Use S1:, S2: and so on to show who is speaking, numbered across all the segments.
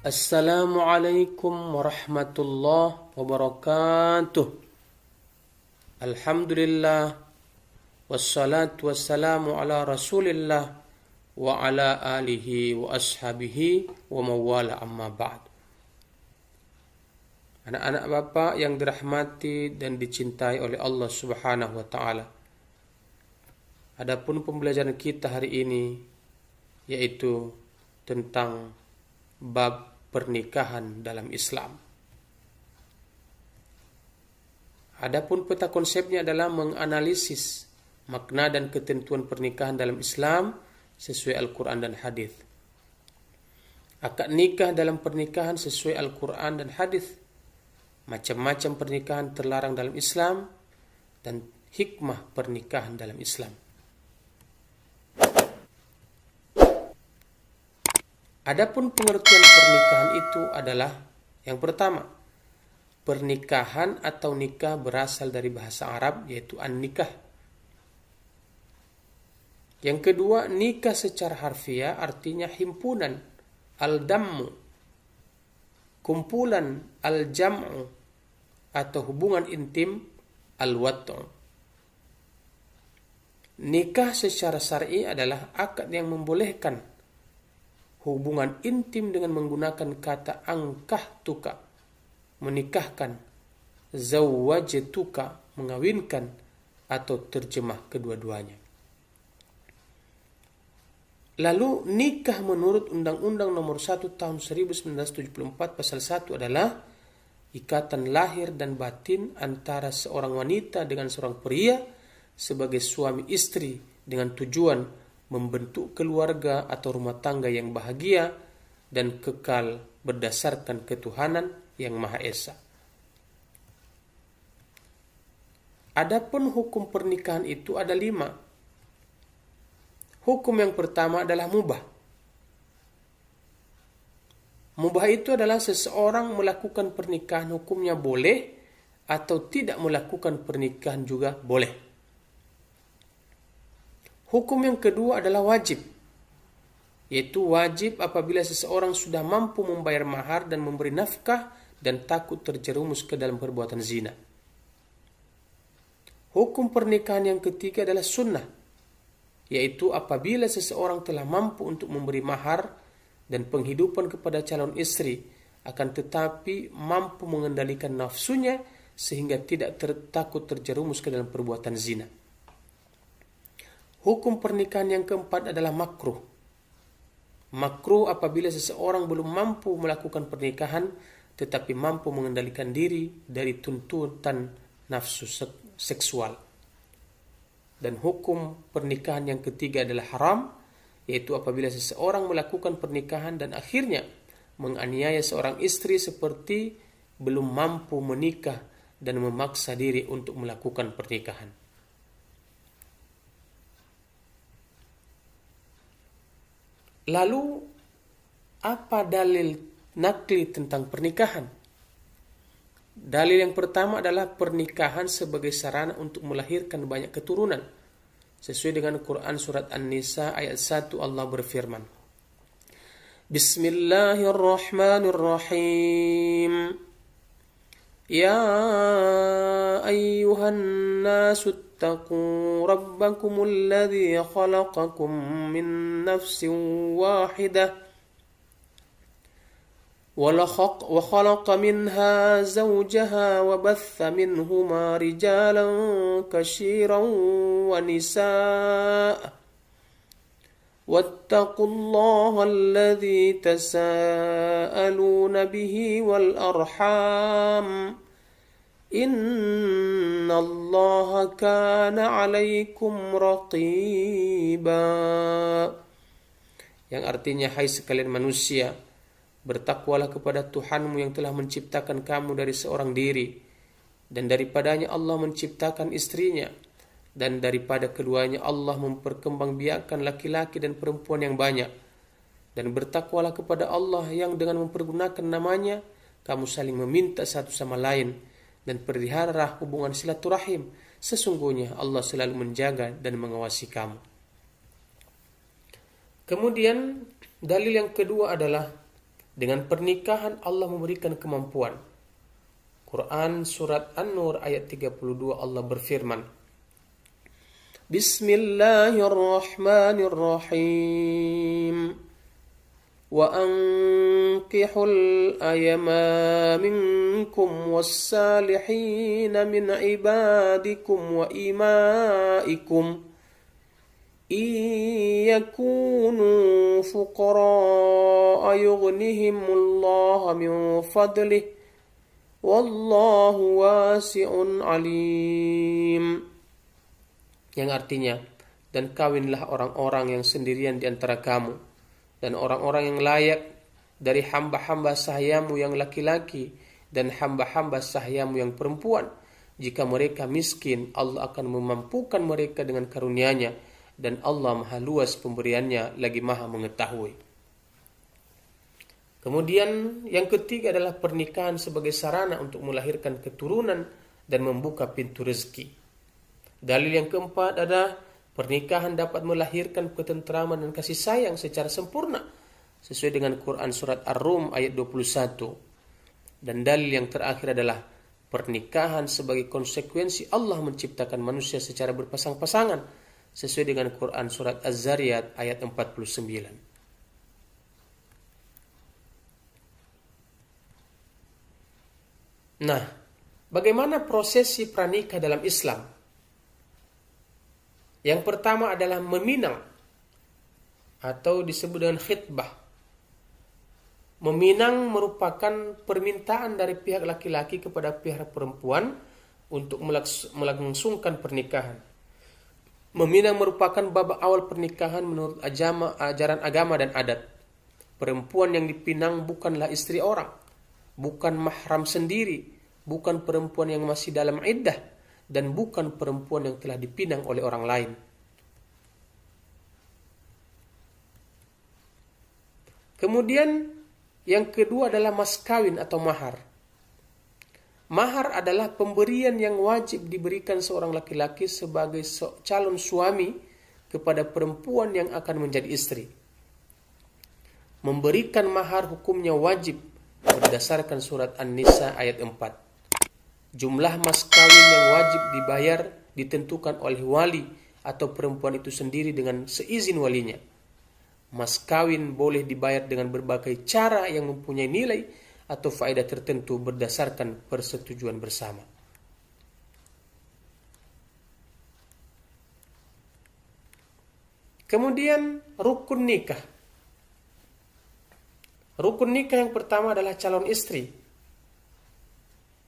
S1: Assalamualaikum warahmatullahi wabarakatuh. Alhamdulillah wassalatu wassalamu ala Rasulillah wa ala alihi wa ashabihi wa mawala amma ba'd. Anak-anak Bapak yang dirahmati dan dicintai oleh Allah Subhanahu wa taala. Adapun pembelajaran kita hari ini yaitu tentang bab pernikahan dalam Islam. Adapun peta konsepnya adalah menganalisis makna dan ketentuan pernikahan dalam Islam sesuai Al-Quran dan hadis. Akad nikah dalam pernikahan sesuai Al-Quran dan hadis. Macam-macam pernikahan terlarang dalam Islam dan hikmah pernikahan dalam Islam. Adapun pengertian pernikahan itu adalah yang pertama, pernikahan atau nikah berasal dari bahasa Arab yaitu an-nikah. Yang kedua, nikah secara harfiah artinya himpunan, al-dammu, kumpulan, al-jam'u, atau hubungan intim, al-wat'u. Nikah secara syar'i adalah akad yang membolehkan hubungan intim dengan menggunakan kata angkahtuka, menikahkan, zawwajtuka, mengawinkan, atau terjemah kedua-duanya. Lalu nikah menurut Undang-Undang Nomor 1 Tahun 1974 Pasal 1 adalah ikatan lahir dan batin antara seorang wanita dengan seorang pria sebagai suami istri dengan tujuan membentuk keluarga atau rumah tangga yang bahagia dan kekal berdasarkan ketuhanan yang Maha Esa. Adapun hukum pernikahan itu ada 5. Hukum yang pertama adalah mubah. Mubah itu adalah seseorang melakukan pernikahan hukumnya boleh atau tidak melakukan pernikahan juga boleh. Hukum yang kedua adalah wajib, yaitu wajib apabila seseorang sudah mampu membayar mahar dan memberi nafkah dan takut terjerumus ke dalam perbuatan zina. Hukum pernikahan yang ketiga adalah sunnah, yaitu apabila seseorang telah mampu untuk memberi mahar dan penghidupan kepada calon istri, akan tetapi mampu mengendalikan nafsunya sehingga tidak takut terjerumus ke dalam perbuatan zina. Hukum pernikahan yang keempat adalah makruh. Makruh apabila seseorang belum mampu melakukan pernikahan tetapi mampu mengendalikan diri dari tuntutan nafsu seksual. Dan hukum pernikahan yang ketiga adalah haram, yaitu apabila seseorang melakukan pernikahan dan akhirnya menganiaya seorang istri seperti belum mampu menikah dan memaksa diri untuk melakukan pernikahan. Lalu, apa dalil nakli tentang pernikahan? Dalil yang pertama adalah pernikahan sebagai sarana untuk melahirkan banyak keturunan. Sesuai dengan Quran Surat An-Nisa ayat 1 Allah berfirman, Bismillahirrahmanirrahim. Ya ayyuhan nasu اتقوا ربكم الذي خلقكم من نفس واحدة وخلق منها زوجها وبث منهما رجالا كثيرا ونساء واتقوا الله الذي تساءلون به والأرحام Innallaha kana 'alaikum raqiba. Yang artinya, hai sekalian manusia, bertakwalah kepada Tuhanmu yang telah menciptakan kamu dari seorang diri, dan daripadanya Allah menciptakan istrinya, dan daripada keduanya Allah memperkembangbiakkan laki-laki dan perempuan yang banyak. Dan bertakwalah kepada Allah yang dengan mempergunakan namanya kamu saling meminta satu sama lain, dan peliharalah hubungan silaturahim. Sesungguhnya Allah selalu menjaga dan mengawasi kamu. Kemudian dalil yang kedua adalah Dengan pernikahan Allah memberikan kemampuan. Quran surat An-Nur ayat 32 Allah berfirman, Bismillahirrahmanirrahim. Wa ankihul ayama minkum wassalihina min ibadikum wa imaikum yakunu fuqara yughnihimullahu min fadlih wallahu wasi'un alim. Yang artinya, dan kawinlah orang-orang yang sendirian di antara kamu dan orang-orang yang layak dari hamba-hamba sahayamu yang laki-laki dan hamba-hamba sahayamu yang perempuan. Jika mereka miskin, Allah akan memampukan mereka dengan karunia-Nya, dan Allah maha luas pemberiannya lagi maha mengetahui. Kemudian yang ketiga adalah pernikahan sebagai sarana untuk melahirkan keturunan dan membuka pintu rezeki. Dalil yang keempat adalah pernikahan dapat melahirkan ketentraman dan kasih sayang secara sempurna sesuai dengan Quran surat Ar-Rum ayat 21. Dan dalil yang terakhir adalah pernikahan sebagai konsekuensi Allah menciptakan manusia secara berpasang-pasangan sesuai dengan Quran surat Az-Zariyat ayat 49. Nah, bagaimana prosesi pranikah dalam Islam? Yang pertama adalah meminang atau disebut dengan khitbah. Meminang merupakan permintaan dari pihak laki-laki kepada pihak perempuan untuk melangsungkan pernikahan. Meminang merupakan babak awal pernikahan menurut ajaran agama dan adat. Perempuan yang dipinang bukanlah istri orang, bukan mahram sendiri, bukan perempuan yang masih dalam iddah, dan bukan perempuan yang telah dipinang oleh orang lain. Kemudian yang kedua adalah mas kawin atau mahar. Mahar adalah pemberian yang wajib diberikan seorang laki-laki sebagai calon suami kepada perempuan yang akan menjadi istri. Memberikan mahar hukumnya wajib berdasarkan surat An-Nisa ayat 4. Jumlah mas kawin yang wajib dibayar ditentukan oleh wali atau perempuan itu sendiri dengan seizin walinya. Mas kawin boleh dibayar dengan berbagai cara yang mempunyai nilai atau faedah tertentu berdasarkan persetujuan bersama. Kemudian rukun nikah. Rukun nikah yang pertama adalah calon istri.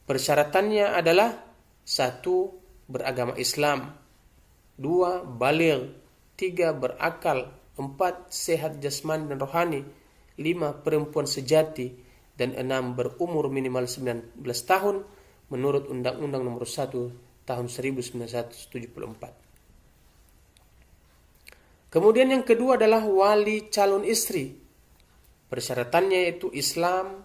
S1: Persyaratannya adalah 1. Beragama Islam, 2. Baligh, 3. Berakal, 4. Sehat jasmani dan rohani, 5. Perempuan sejati, dan 6. Berumur minimal 19 tahun menurut Undang-Undang Nomor 1 Tahun 1974. Kemudian yang kedua adalah wali calon istri. Persyaratannya yaitu Islam,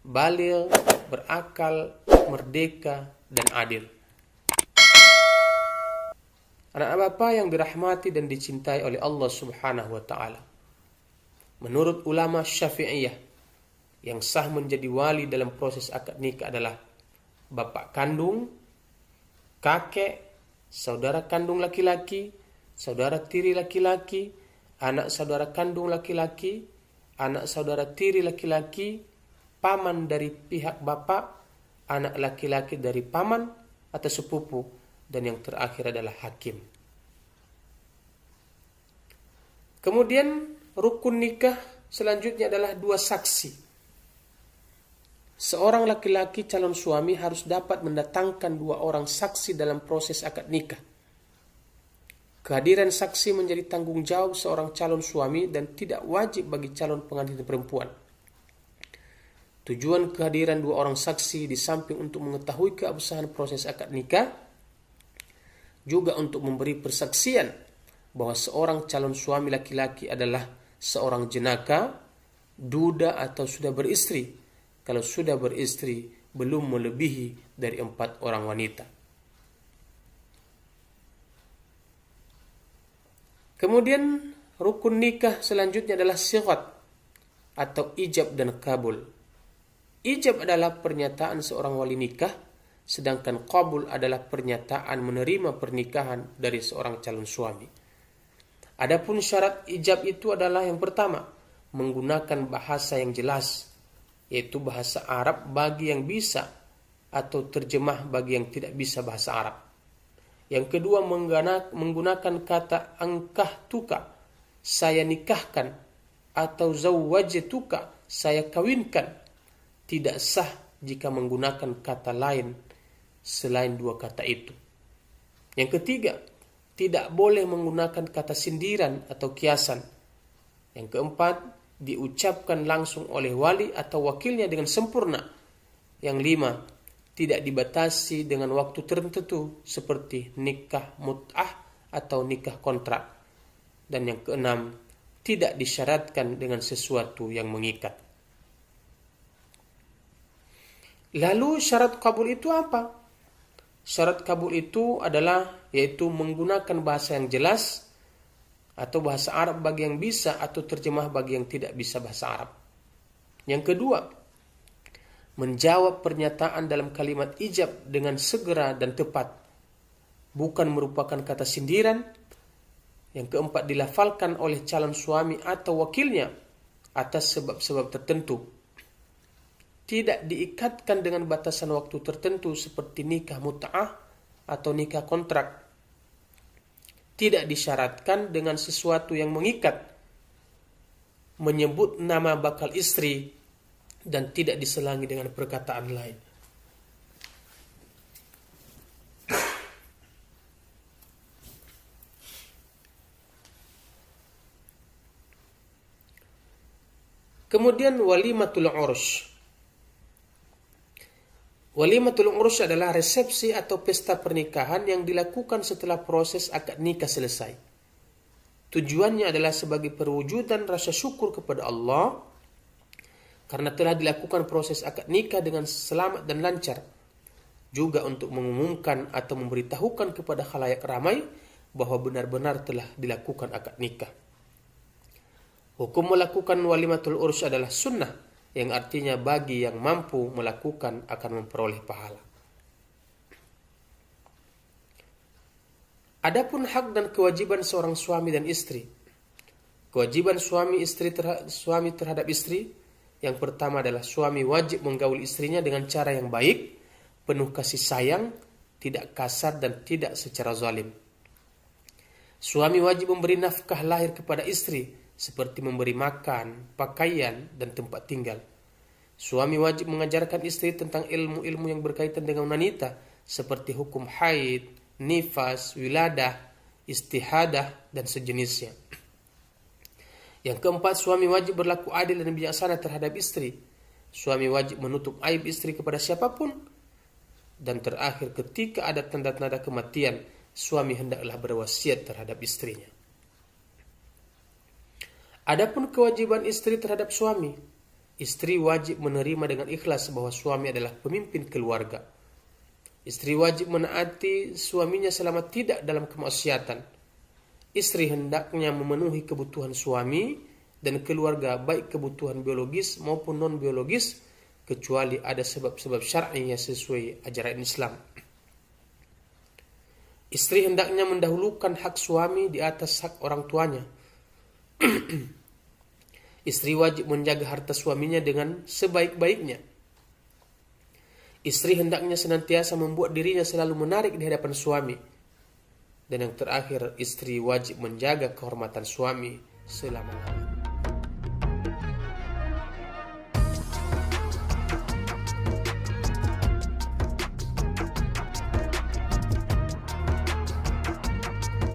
S1: baligh, berakal, merdeka, dan adil. Anak-anak Bapak yang dirahmati dan dicintai oleh Allah Subhanahu wa taala. Menurut ulama Syafi'iyah, yang sah menjadi wali dalam proses akad nikah adalah bapak kandung, kakek, saudara kandung laki-laki, saudara tiri laki-laki, anak saudara kandung laki-laki, anak saudara tiri laki-laki, paman dari pihak bapak, anak laki-laki dari paman atau sepupu, dan yang terakhir adalah hakim. Kemudian rukun nikah selanjutnya adalah 2 saksi. Seorang laki-laki calon suami harus dapat mendatangkan 2 orang saksi dalam proses akad nikah. Kehadiran saksi menjadi tanggung jawab seorang calon suami dan tidak wajib bagi calon pengantin perempuan. Tujuan kehadiran 2 orang saksi di samping untuk mengetahui keabsahan proses akad nikah, juga untuk memberi persaksian bahwa seorang calon suami laki-laki adalah seorang jenaka, duda atau sudah beristri. Kalau sudah beristri, belum melebihi dari 4 orang wanita. Kemudian rukun nikah selanjutnya adalah sighat. atau ijab dan kabul. Ijab adalah pernyataan seorang wali nikah, sedangkan qabul adalah pernyataan menerima pernikahan dari seorang calon suami. Adapun syarat ijab itu adalah yang pertama, menggunakan bahasa yang jelas, yaitu bahasa Arab bagi yang bisa atau terjemah bagi yang tidak bisa bahasa Arab. Yang kedua, menggunakan kata ankahtuka, saya nikahkan, atau zawwajtuka, saya kawinkan. Tidak sah jika menggunakan kata lain selain dua kata itu. Yang ketiga, tidak boleh menggunakan kata sindiran atau kiasan. Yang keempat, diucapkan langsung oleh wali atau wakilnya dengan sempurna. Yang lima, tidak dibatasi dengan waktu tertentu seperti nikah mut'ah atau nikah kontrak. Dan yang keenam, tidak disyaratkan dengan sesuatu yang mengikat. Lalu syarat kabul itu apa? Syarat kabul itu adalah yaitu menggunakan bahasa yang jelas atau bahasa Arab bagi yang bisa atau terjemah bagi yang tidak bisa bahasa Arab. Yang kedua, menjawab pernyataan dalam kalimat ijab dengan segera dan tepat, bukan merupakan kata sindiran. Yang keempat, dilafalkan oleh calon suami atau wakilnya atas sebab-sebab tertentu. Tidak diikatkan dengan batasan waktu tertentu seperti nikah mut'ah atau nikah kontrak. Tidak disyaratkan dengan sesuatu yang mengikat, menyebut nama bakal istri, dan tidak diselangi dengan perkataan lain. Kemudian walimatul urus. Walimatul urus adalah resepsi atau pesta pernikahan yang dilakukan setelah proses akad nikah selesai. Tujuannya adalah sebagai perwujudan rasa syukur kepada Allah karena telah dilakukan proses akad nikah dengan selamat dan lancar. Juga untuk mengumumkan atau memberitahukan kepada khalayak ramai bahwa benar-benar telah dilakukan akad nikah. Hukum melakukan walimatul urus adalah sunnah, yang artinya bagi yang mampu melakukan akan memperoleh pahala. Adapun hak dan kewajiban seorang suami dan istri. Kewajiban suami terhadap istri, yang pertama adalah suami wajib menggauli istrinya dengan cara yang baik, penuh kasih sayang, tidak kasar dan tidak secara zalim. Suami wajib memberi nafkah lahir kepada istri, seperti memberi makan, pakaian, dan tempat tinggal. Suami wajib mengajarkan istri tentang ilmu-ilmu yang berkaitan dengan wanita, seperti hukum haid, nifas, wiladah, istihadah, dan sejenisnya. Yang keempat, suami wajib berlaku adil dan bijaksana terhadap istri. Suami wajib menutup aib istri kepada siapapun. Dan terakhir, ketika ada tanda-tanda kematian, suami hendaklah berwasiat terhadap istrinya. Adapun kewajiban istri terhadap suami, istri wajib menerima dengan ikhlas bahwa suami adalah pemimpin keluarga. Istri wajib menaati suaminya selama tidak dalam kemaksiatan. Istri hendaknya memenuhi kebutuhan suami dan keluarga, baik kebutuhan biologis maupun non-biologis, kecuali ada sebab-sebab syar'i yang sesuai ajaran Islam. Istri hendaknya mendahulukan hak suami di atas hak orang tuanya. Istri wajib menjaga harta suaminya dengan sebaik-baiknya. Istri hendaknya senantiasa membuat dirinya selalu menarik di hadapan suami. Dan yang terakhir, istri wajib menjaga kehormatan suami selama-lamanya.